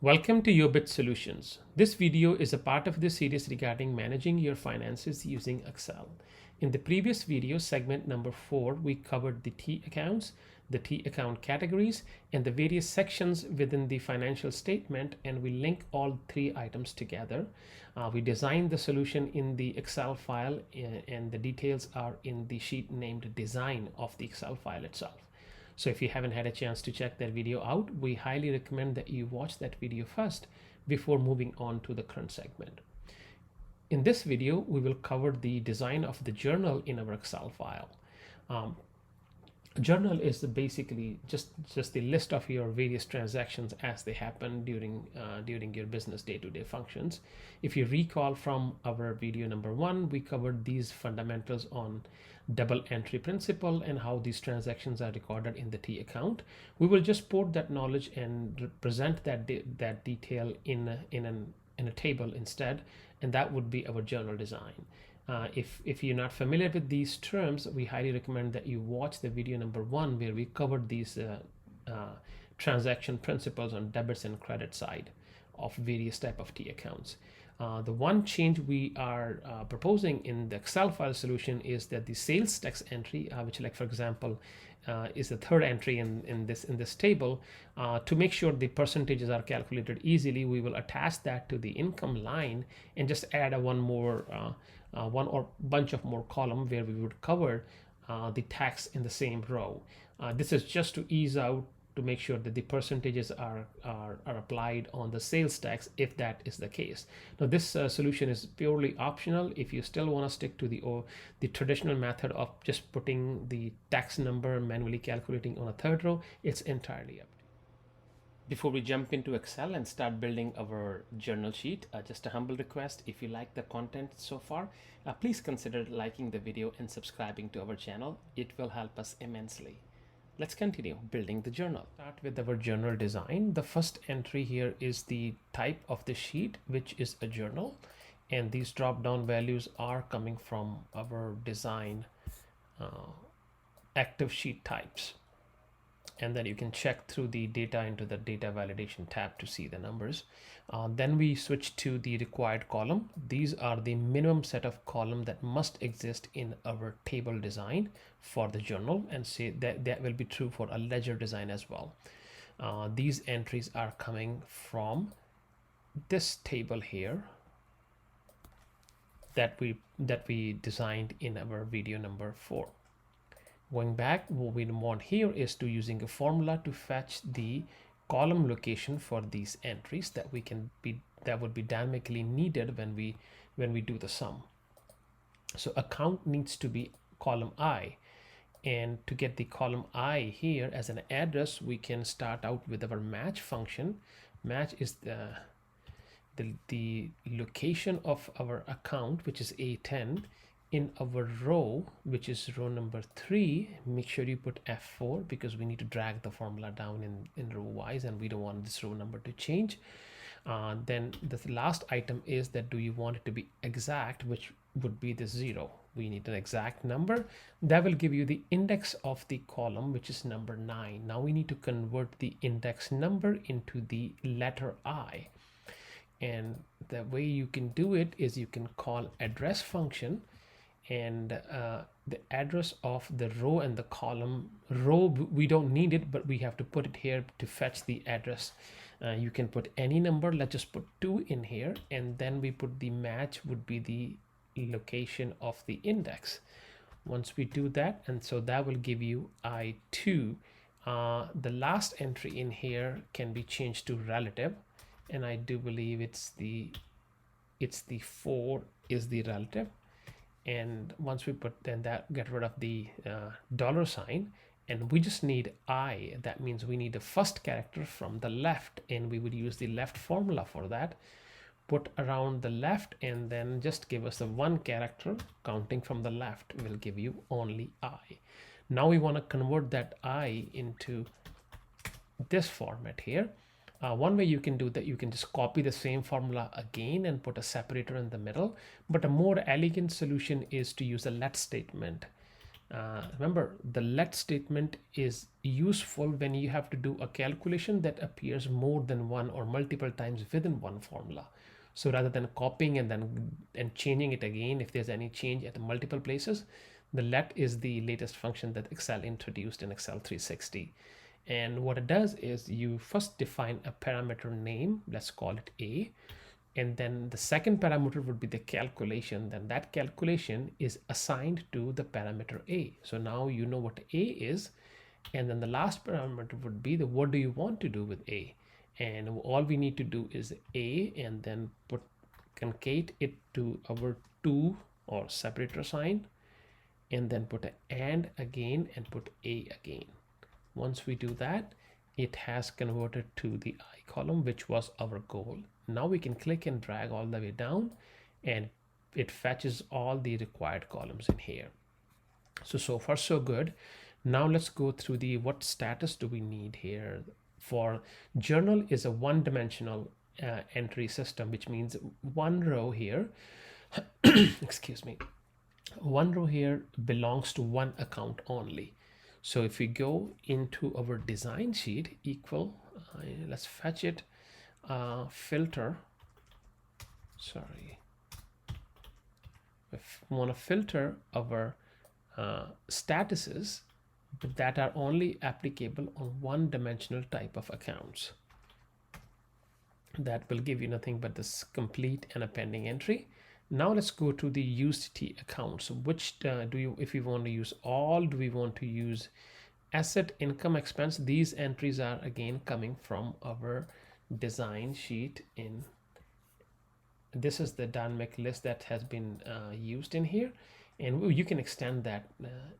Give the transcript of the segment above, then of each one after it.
Welcome to Yobit Solutions. This video is a part of the series regarding managing your finances using Excel. In the previous video, segment number 4, we covered the T accounts, the T account categories, and the various sections within the financial statement, and we link all three items together. We designed the solution in the Excel file, and the details are in the sheet named Design of the Excel file itself. So if you haven't had a chance to check that video out, we highly recommend that you watch that video first before moving on to the current segment. In this video, we will cover the design of the journal in our Excel file. A journal is basically just the list of your various transactions as they happen during your business day-to-day functions. If you recall from our video number 1, we covered these fundamentals on double entry principle and how these transactions are recorded in the T account. We will just port that knowledge and present that detail in a table instead, and that would be our journal design. If you're not familiar with these terms, we highly recommend that you watch the video number 1 where we covered these transaction principles on debits and credit side of various type of T accounts. The one change we are proposing in the Excel file solution is that the sales tax entry, which, like for example, is the third entry in this table, to make sure the percentages are calculated easily, we will attach that to the income line and just add one or bunch of more column where we would cover the tax in the same row. This is just to ease out, to make sure that the percentages are applied on the sales tax if that is the case. Now this solution is purely optional. If you still want to stick to the traditional method of just putting the tax number manually calculating on a third row, it's entirely up. Before we jump into Excel and start building our journal sheet, just a humble request: if you like the content so far, please consider liking the video and subscribing to our channel. It will help us immensely. Let's continue building the journal. Start with our journal design. The first entry here is the type of the sheet, which is a journal, and these drop down values are coming from our design active sheet types. And then you can check through the data into the data validation tab to see the numbers. Then we switch to the required column. These are the minimum set of column that must exist in our table design for the journal, and say that will be true for a ledger design as well. These entries are coming from this table here that we designed in our video number 4. Going back, what we want here is to using a formula to fetch the column location for these entries that would be dynamically needed when we do the sum. So account needs to be column I, and to get the column I here as an address, we can start out with our match function. Match is the location of our account, which is A10. In our row, which is row number 3, make sure you put F4 because we need to drag the formula down in row wise, and we don't want this row number to change. Then the last item is that do you want it to be exact, which would be the 0. We need an exact number that will give you the index of the column, which is number 9. Now we need to convert the index number into the letter I, and the way you can do it is you can call address function, and the address of the row and the column. Row, we don't need it, but we have to put it here to fetch the address. You can put any number. Let's just put 2 in here, and then we put the match would be the location of the index. Once we do that, and so that will give you I2. The last entry in here can be changed to relative, and I do believe it's the 4 is the relative. And once we put, then that get rid of the dollar sign, and we just need I. That means we need the first character from the left, and we would use the left formula for that. Put around the left, and then just give us the one character counting from the left will give you only I. Now we want to convert that I into this format here. One way you can do that, you can just copy the same formula again and put a separator in the middle, but a more elegant solution is to use a let statement. Remember, the let statement is useful when you have to do a calculation that appears more than one or multiple times within one formula. So rather than copying and changing it again, if there's any change at multiple places, the let is the latest function that Excel introduced in Excel 360. And what it does is you first define a parameter name, let's call it A, and then the second parameter would be the calculation. Then that calculation is assigned to the parameter A. So now you know what A is, and then the last parameter would be the what do you want to do with A, and all we need to do is A and then put concate it to our to or separator sign, and then put an and again and put A again. Once we do that, it has converted to the I column, which was our goal. Now we can click and drag all the way down, and it fetches all the required columns in here. So far so good. Now let's go through the what status do we need here. For journal is a one-dimensional entry system, which means one row here excuse me, one row here belongs to one account only. So if we go into our design sheet, equal, let's fetch it, filter, sorry, if we want to filter our statuses that are only applicable on one-dimensional type of accounts. That will give you nothing but this complete and a pending entry. Now let's go to the used T accounts. Which do you, if you want to use all, do we want to use asset, income, expense? These entries are again coming from our design sheet. In this is the dynamic list that has been used in here, and you can extend that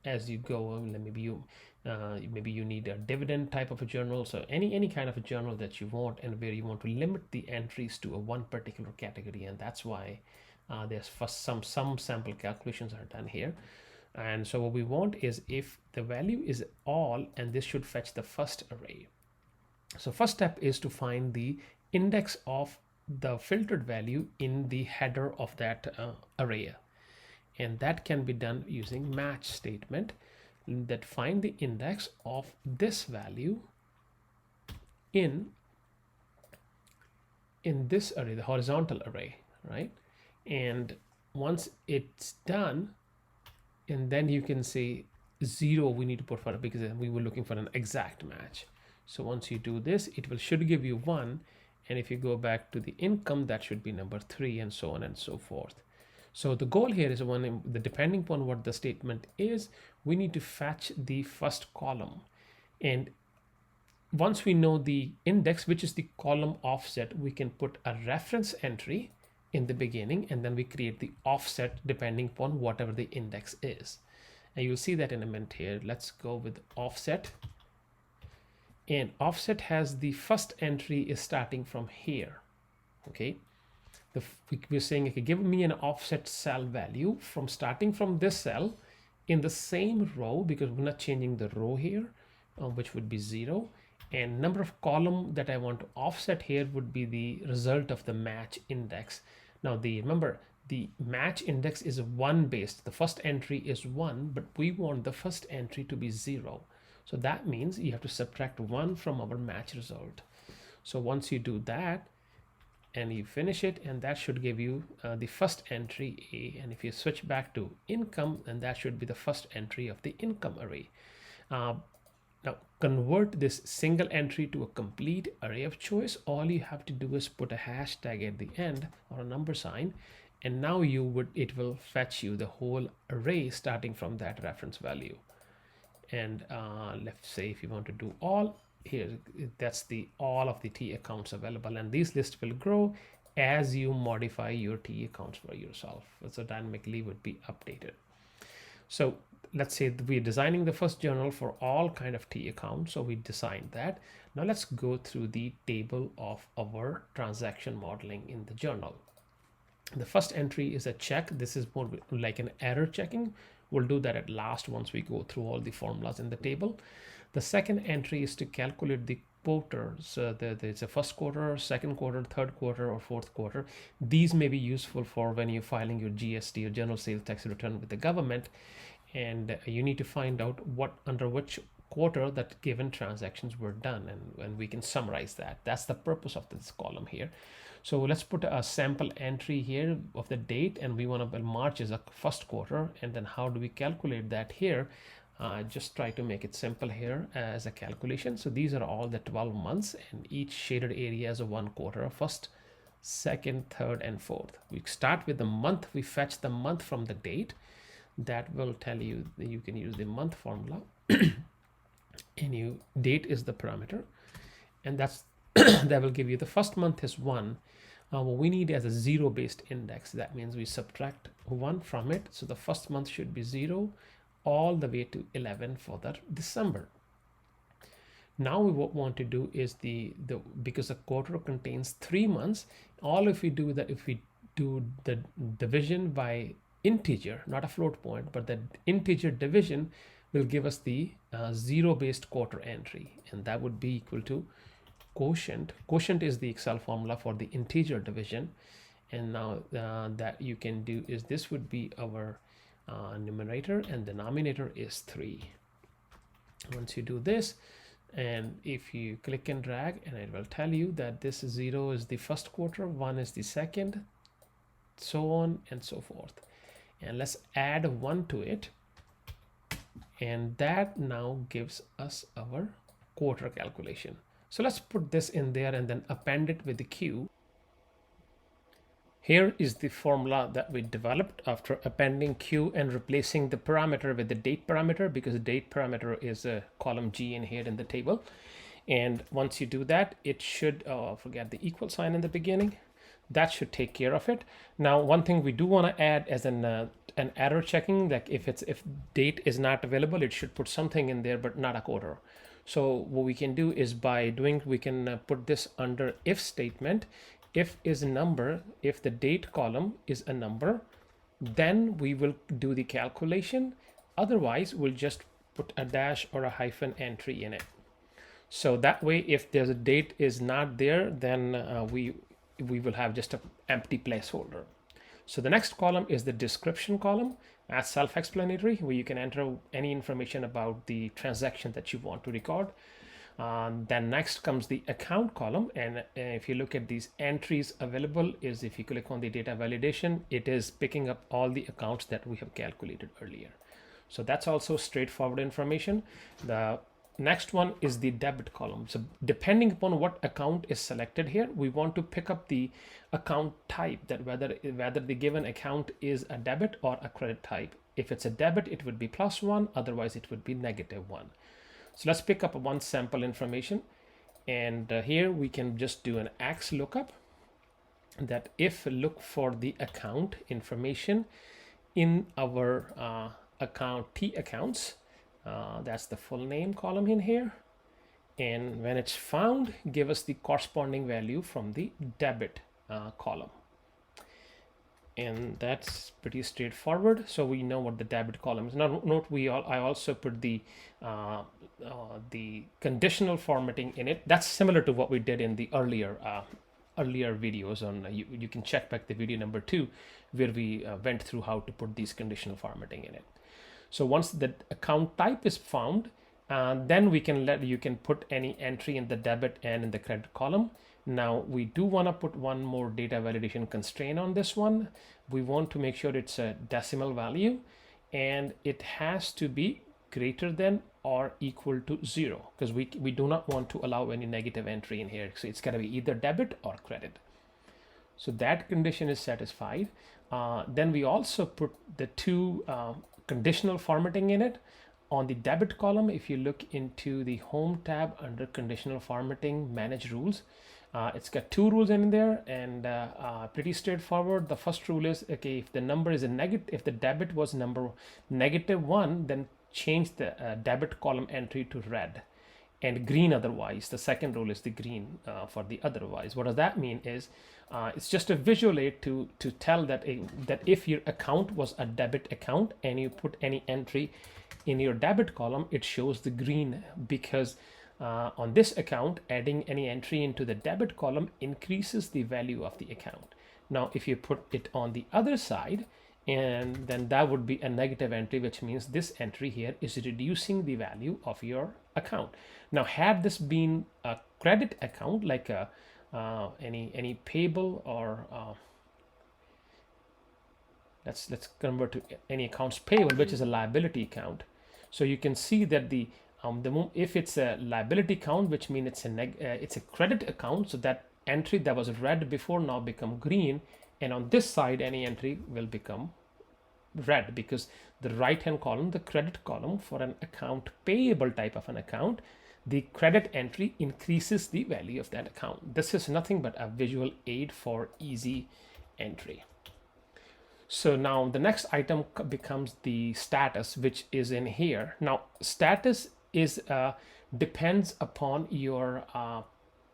as you go. Maybe you need a dividend type of a journal, so any kind of a journal that you want, and where you want to limit the entries to a one particular category, and that's why there's first some sample calculations are done here. And so what we want is if the value is all, and this should fetch the first array. So first step is to find the index of the filtered value in the header of that array, and that can be done using match statement that find the index of this value in this array, the horizontal array, right? And once it's done, and then you can say 0 we need to put for it, because we were looking for an exact match. So once you do this, it should give you 1, and if you go back to the income, that should be number 3, and so on and so forth. So the goal here is depending upon what the statement is, we need to fetch the first column. And once we know the index, which is the column offset, we can put a reference entry in the beginning, and then we create the offset depending upon whatever the index is. And you'll see that in a minute here. Let's go with offset. And offset has the first entry is starting from here. Okay. We're saying, okay, give me an offset cell value from starting from this cell in the same row, because we're not changing the row here, which would be 0. And number of column that I want to offset here would be the result of the match index. Now remember, the match index is 1 based. The first entry is 1, but we want the first entry to be 0. So that means you have to subtract 1 from our match result. So once you do that and you finish it, and that should give you the first entry A. And if you switch back to income, then that should be the first entry of the income array. Now convert this single entry to a complete array of choice. All you have to do is put a hashtag at the end or a number sign, and now it will fetch you the whole array starting from that reference value. And let's say if you want to do all, here that's the all of the T accounts available, and these lists will grow as you modify your T accounts for yourself. So dynamically would be updated. So let's say we're designing the first journal for all kind of T accounts. So we designed that. Now let's go through the table of our transaction modeling in the journal. The first entry is a check. This is more like an error checking. We'll do that at last once we go through all the formulas in the table. The second entry is to calculate the quarters. So there's a first quarter, second quarter, third quarter, or fourth quarter. These may be useful for when you're filing your GST or general sales tax return with the government. and you need to find out what under which quarter that given transactions were done, and we can summarize that. That's the purpose of this column here. So let's put a sample entry here of the date, and we want to, March is a first quarter, and then how do we calculate that here? Just try to make it simple here as a calculation. So these are all the 12 months, and each shaded area is a 1 quarter, first, second, third, and fourth. We start with the month. We fetch the month from the date. That will tell you that you can use the month formula. And date is the parameter, and that's that will give you the first month is 1. What we need as a 0 based index, that means we subtract 1 from it, so the first month should be 0 all the way to 11 for that December. Now we want to do is because a quarter contains 3 months, all if we do that, if we do the division by integer, not a float point, but the integer division will give us the 0 based quarter entry, and that would be equal to quotient. Quotient is the Excel formula for the integer division, and now that you can do is this would be our numerator, and denominator is 3. Once you do this, and if you click and drag, and it will tell you that this 0 is the first quarter, 1 is the second, so on and so forth. And let's add 1 to it, and that now gives us our quarter calculation. So let's put this in there and then append it with the Q. Here is the formula that we developed after appending Q and replacing the parameter with the date parameter, because the date parameter is a column G in here in the table. And once you do that, it should forget the equal sign in the beginning. That should take care of it. Now, one thing we do want to add as an error checking, like if date is not available, it should put something in there, but not a quarter. So what we can do is we can put this under if statement. If is a number, if the date column is a number, then we will do the calculation. Otherwise, we'll just put a dash or a hyphen entry in it. So that way, if there's a date is not there, then we will have just an empty placeholder. So the next column is the description column, as self-explanatory, where you can enter any information about the transaction that you want to record. Then next comes the account column, and if you look at these entries available, is if you click on the data validation, it is picking up all the accounts that we have calculated earlier. So that's also straightforward information. The next one is the debit column. So depending upon what account is selected here, we want to pick up the account type, that whether the given account is a debit or a credit type. If it's a debit, it would be +1, otherwise it would be -1. So let's pick up one sample information, and here we can just do an X lookup, that if look for the account information in our account T accounts, that's the full name column in here, and when it's found, give us the corresponding value from the debit column. And that's pretty straightforward. So we know what the debit column is. Now note I also put the conditional formatting in it. That's similar to what we did in the earlier videos on you can check back the video number 2, where we went through how to put these conditional formatting in it. So once the account type is found, then you can put any entry in the debit and in the credit column. Now we do want to put one more data validation constraint on this one. We want to make sure it's a decimal value, and it has to be greater than or equal to 0, because we do not want to allow any negative entry in here. So it's got to be either debit or credit. So that condition is satisfied. Then we also put the 2 conditional formatting in it. On the debit column, if you look into the home tab under conditional formatting, manage rules, it's got 2 rules in there, and pretty straightforward. The first rule is, okay, if the number is a negative, if the debit was number -1, then change the debit column entry to red, and green otherwise. The second rule is the green for the otherwise. What does that mean is it's just a visual aid to tell that if your account was a debit account and you put any entry in your debit column, it shows the green, because on this account, adding any entry into the debit column increases the value of the account. Now if you put it on the other side and then that would be a negative entry, which means this entry here is reducing the value of your account. Now, had this been a credit account, like a any payable, or let's convert to any accounts payable, which is a liability account. So you can see that if it's a liability account, which means it's a credit account, so that entry that was red before now become green, and on this side any entry will become red, because the right hand column, the credit column, for an account payable type of an account, the credit entry increases the value of that account. This is nothing but a visual aid for easy entry. So now the next item becomes the status, which is in here. Now status is depends upon your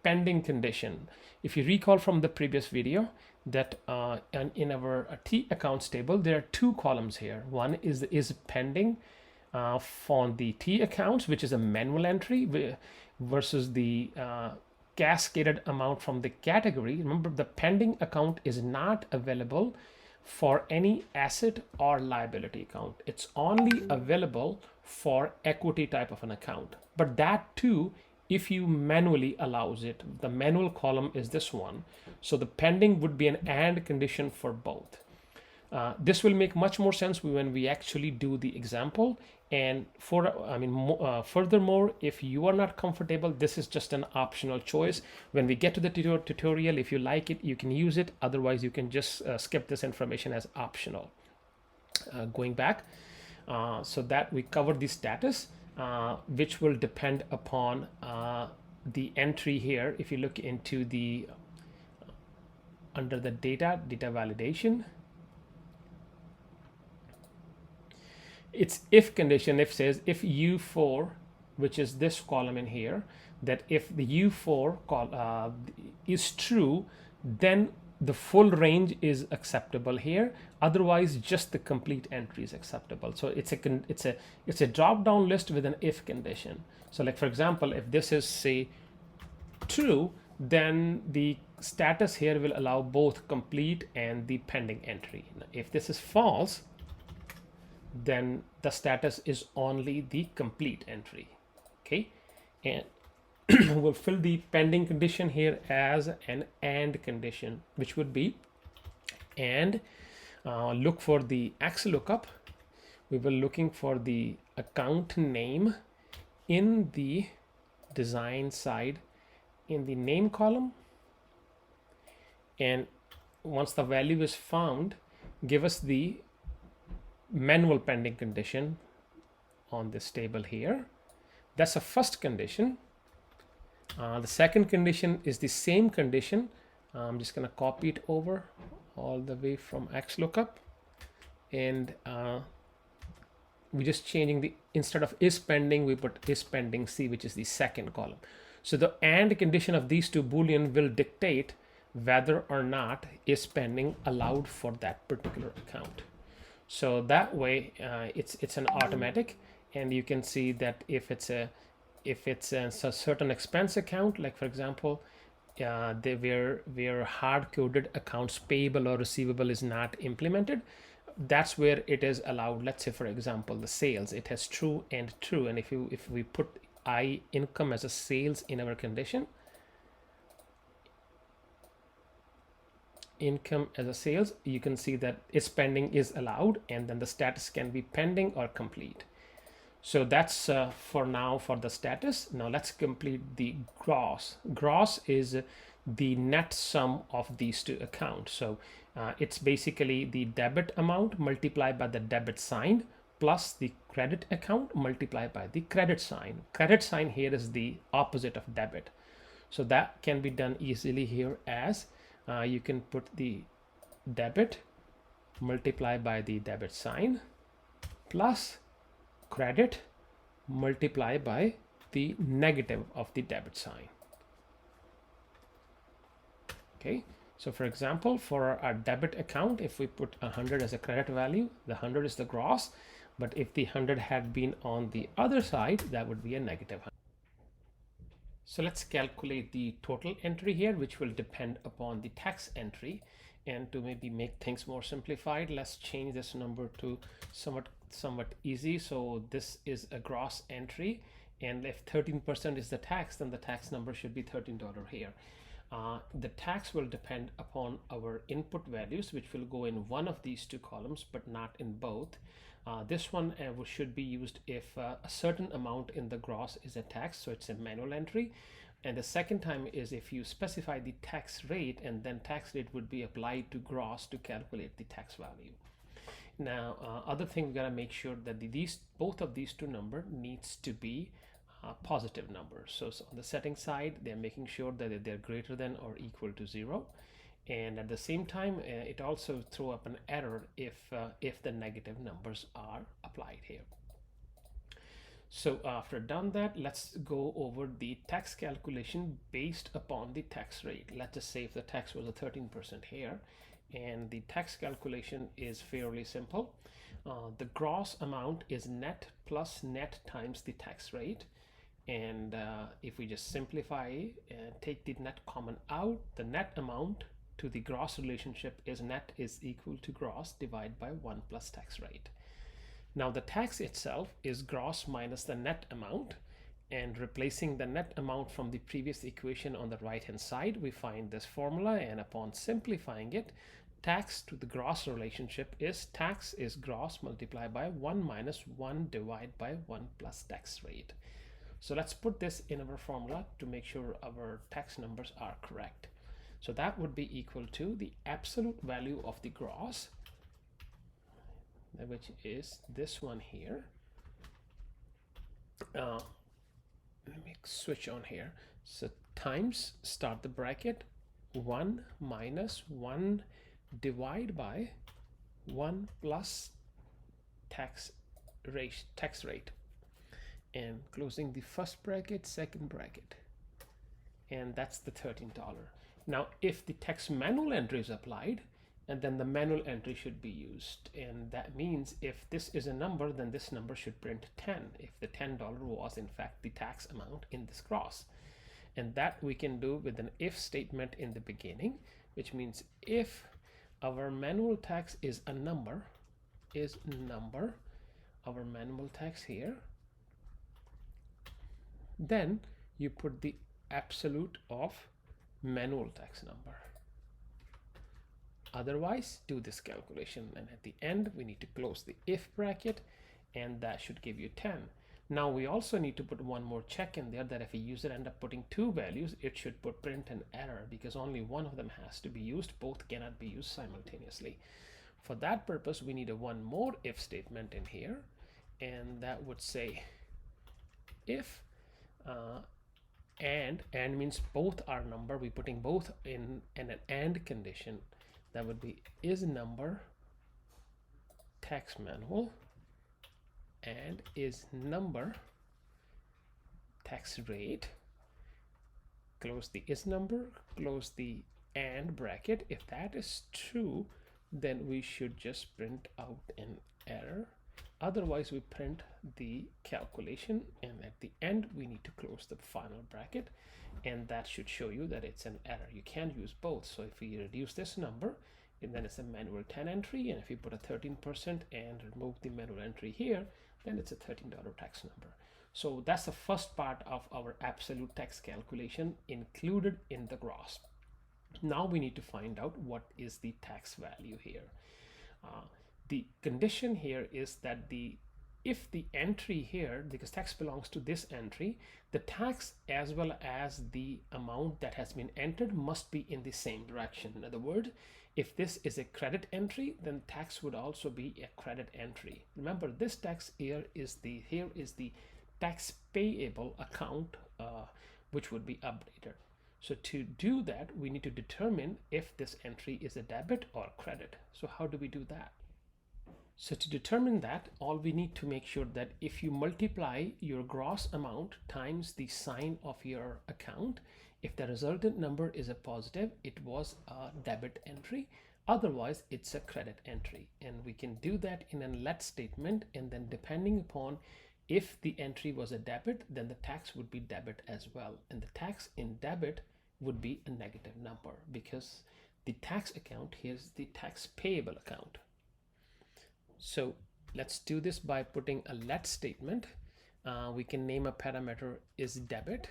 pending condition. If you recall from the previous video, that in our T accounts table, there are two columns here. One is pending for the T accounts, which is a manual entry, versus the cascaded amount from the category. Remember, the pending account is not available for any asset or liability account. It's only available for equity type of an account, but that too if you manually allows it. The manual column is this one, so the pending would be an and condition for both. This will make much more sense when we actually do the example. And furthermore, if you are not comfortable, this is just an optional choice. When we get to the tutorial, if you like it, you can use it. Otherwise, you can just skip this information as optional. Going back, so that we covered the status, which will depend upon the entry here. If you look into the under the data validation, it's if condition. If says if U4, which is this column in here, that if the U4 is true, then the full range is acceptable here. Otherwise, just the complete entry is acceptable. So it's a drop down list with an if condition. So like for example, if this is say true, then the status here will allow both complete and the pending entry. Now, if this is false, then the status is only the complete entry. Okay, and we'll fill the pending condition here as an and condition, which would be and look for the XLOOKUP. We were looking for the account name in the design side in the name column, and once the value is found, give us the manual pending condition on this table here. That's a first condition. The second condition is the same condition. I'm just going to copy it over all the way from XLOOKUP, and we're just changing the, instead of is pending, we put is pending C, which is the second column. So the and condition of these two Boolean will dictate whether or not is pending allowed for that particular account. So that way it's an automatic, and you can see that if it's a certain expense account, like for example, where hard-coded accounts payable or receivable is not implemented, that's where it is allowed. Let's say for example the sales, it has true and true, and if we put I income as a sales in our condition, income as a sales, you can see that is pending is allowed, and then the status can be pending or complete. So that's for now for the status. Now let's complete the gross. Gross is the net sum of these two accounts. So it's basically the debit amount multiplied by the debit sign plus the credit account multiplied by the credit sign. Credit sign here is the opposite of debit. So that can be done easily here as you can put the debit multiplied by the debit sign plus credit multiplied by the negative of the debit sign. Okay, so for example, for our debit account, if we put 100 as a credit value, the 100 is the gross, but if the 100 had been on the other side, that would be a negative 100. So let's calculate the total entry here, which will depend upon the tax entry. And to maybe make things more simplified, let's change this number to somewhat easy. So this is a gross entry, and if 13% is the tax, then the tax number should be $13 here. The tax will depend upon our input values, which will go in one of these two columns, but not in both. This one should be used if a certain amount in the gross is a tax, so it's a manual entry. And the second time is if you specify the tax rate, and then tax rate would be applied to gross to calculate the tax value. Now, other thing, we gotta make sure that both of these two number needs to be positive numbers. So on the setting side, they're making sure that they're greater than or equal to 0. And at the same time, it also throw up an error if the negative numbers are applied here. So after done that, let's go over the tax calculation based upon the tax rate. Let's just say if the tax was a 13% here, and the tax calculation is fairly simple. The gross amount is net plus net times the tax rate. And if we just simplify and take the net common out, the net amount to the gross relationship is net is equal to gross divided by 1 plus tax rate. Now the tax itself is gross minus the net amount, and replacing the net amount from the previous equation on the right hand side, we find this formula, and upon simplifying it, tax to the gross relationship is tax is gross multiplied by 1 minus 1 divided by 1 plus tax rate. So let's put this in our formula to make sure our tax numbers are correct. So that would be equal to the absolute value of the gross, which is this one here. Let me switch on here. So times, start the bracket, 1 minus 1 divide by 1 plus tax rate, and closing the first bracket, second bracket, and that's the $13. Now if the tax manual entry is applied, and then the manual entry should be used, and that means if this is a number, then this number should print 10 if the $10 was in fact the tax amount in this gross. And that we can do with an if statement in the beginning, which means if our manual tax is a number, our manual tax here, then you put the absolute of manual tax number. Otherwise, do this calculation, and at the end we need to close the if bracket, and that should give you 10. Now we also need to put one more check in there, that if a user end up putting two values, it should print an error, because only one of them has to be used. Both cannot be used simultaneously. For that purpose, we need a one more if statement in here, and that would say if and means both are number, we putting both in an and condition. That would be is number tax manual and is number tax rate. Close the is number, close the and bracket. If that is true, then we should just print out an error. Otherwise, we print the calculation, and at the end we need to close the final bracket, and that should show you that it's an error. You can't use both. So if we reduce this number, and then it's a manual 10 entry, and if you put a 13% and remove the manual entry here, then it's a $13 tax number. So that's the first part of our absolute tax calculation included in the gross. Now we need to find out what is the tax value here. The condition here is that if the entry here, because tax belongs to this entry, the tax as well as the amount that has been entered must be in the same direction. In other words, if this is a credit entry, then tax would also be a credit entry. Remember, this tax here is the tax payable account, which would be updated. So to do that, we need to determine if this entry is a debit or credit. So how do we do that? So to determine that, all we need to make sure that if you multiply your gross amount times the sign of your account, if the resultant number is a positive, it was a debit entry. Otherwise, it's a credit entry. And we can do that in a let statement, and then depending upon If the entry was a debit, then the tax would be debit as well, and the tax in debit would be a negative number because the tax account here is the tax payable account. So let's do this by putting a let statement. We can name a parameter is debit,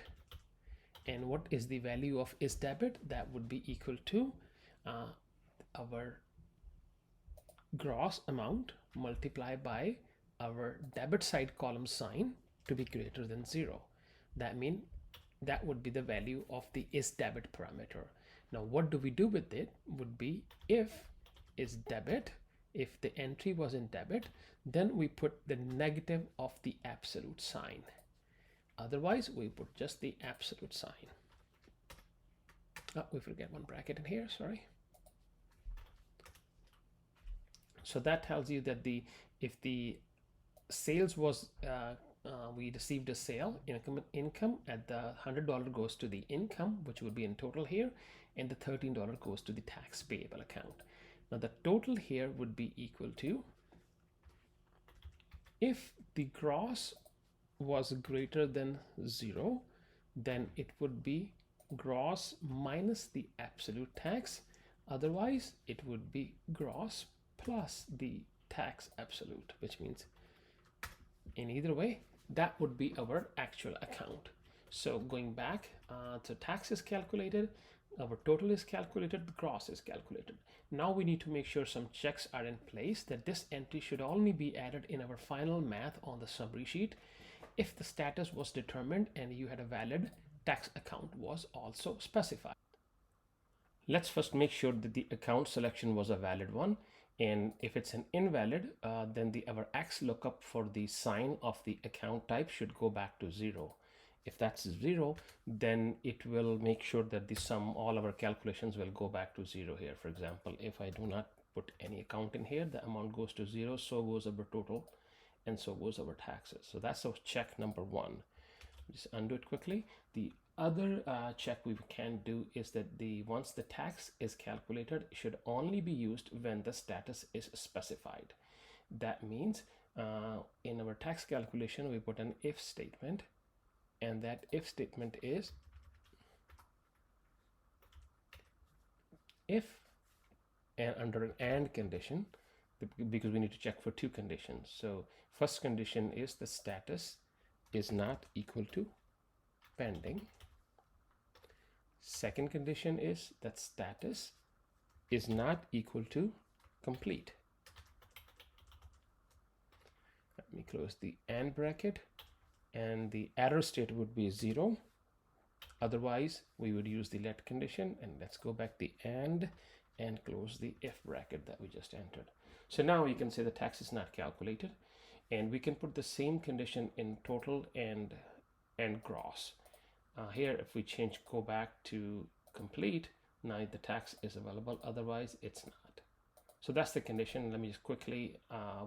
and what is the value of is debit? That would be equal to our gross amount multiplied by our debit side column sign to be greater than 0. That means that would be the value of the is debit parameter. Now what do we do with it would be if is debit, if the entry was in debit, then we put the negative of the absolute sign. Otherwise we put just the absolute sign. Oh, we forget one bracket in here, sorry. So that tells you that if the sales was we received a sale, income at the $100 goes to the income, which would be in total here, and the $13 goes to the tax payable account. Now the total here would be equal to, if the gross was greater than 0, then it would be gross minus the absolute tax. Otherwise it would be gross plus the tax absolute, which means in either way that would be our actual account. So going back, so tax is calculated, our total is calculated, the gross is calculated. Now we need to make sure some checks are in place, that this entry should only be added in our final math on the summary sheet if the status was determined and you had a valid tax account was also specified. Let's first make sure that the account selection was a valid one, and if it's an invalid, then our X lookup for the sign of the account type should go back to 0. If that's 0, then it will make sure that the sum, all our calculations will go back to 0 here. For example, if I do not put any account in here, the amount goes to 0, so goes our total, and so goes our taxes. So that's our check number 1. Just undo it quickly. The other check we can do is that once the tax is calculated, it should only be used when the status is specified. That means in our tax calculation we put an if statement, and that if statement is if, and under an and condition, because we need to check for 2 conditions. So first condition is the status is not equal to pending. Second condition is that status is not equal to complete. Let me close the and bracket, and the error state would be 0. Otherwise we would use the let condition, and let's go back the and close the if bracket that we just entered. So now you can say the tax is not calculated, and we can put the same condition in total and gross. Here if we go back to complete, now the tax is available, otherwise it's not. So that's the condition. Let me just quickly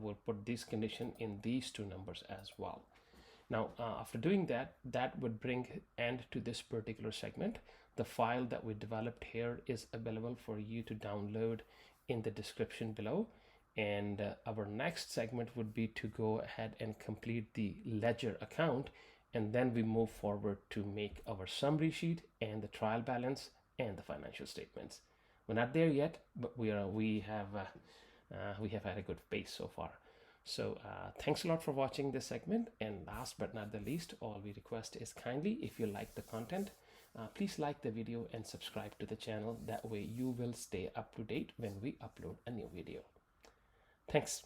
we'll put this condition in these 2 numbers as well. Now after doing that, that would bring end to this particular segment. The file that we developed here is available for you to download in the description below, and our next segment would be to go ahead and complete the ledger account, and then we move forward to make our summary sheet and the trial balance and the financial statements. We're not there yet, but we have had a good pace so far. So thanks a lot for watching this segment, and last but not the least, all we request is kindly, if you like the content, please like the video and subscribe to the channel. That way you will stay up to date when we upload a new video. Thanks.